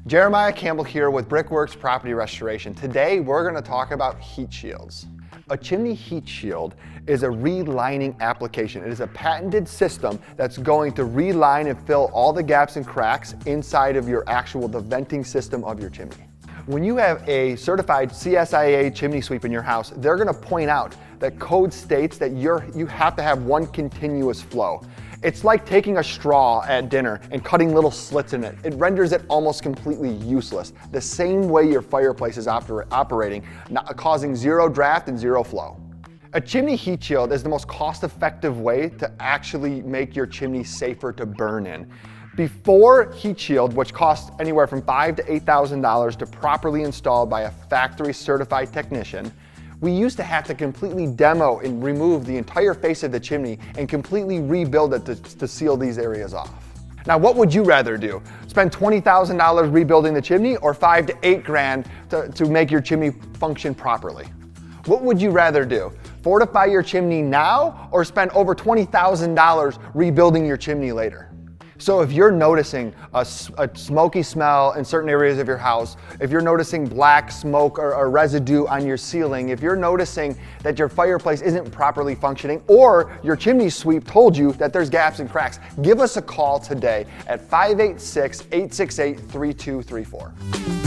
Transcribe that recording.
Jeremiah Campbell here with Brickworks Property Restoration. Today we're going to talk about heat shields. A chimney heat shield is a relining application. It is a patented system that's going to reline and fill all the gaps and cracks inside of the venting system of your chimney. When you have a certified CSIA chimney sweep in your house, they're going to point out that code states that you have to have one continuous flow. It's like taking a straw at dinner and cutting little slits in it. It renders it almost completely useless. The same way your fireplace is operating, causing zero draft and zero flow. A chimney heat shield is the most cost-effective way to actually make your chimney safer to burn in. Before heat shield, which costs anywhere from $5,000 to $8,000 to properly install by a factory certified technician, we used to have to completely demo and remove the entire face of the chimney and completely rebuild it to seal these areas off. Now, what would you rather do? Spend $20,000 rebuilding the chimney or $5,000 to $8,000 to make your chimney function properly? What would you rather do? Fortify your chimney now or spend over $20,000 rebuilding your chimney later? So if you're noticing a smoky smell in certain areas of your house, if you're noticing black smoke or residue on your ceiling, if you're noticing that your fireplace isn't properly functioning, or your chimney sweep told you that there's gaps and cracks, give us a call today at 586-868-3234.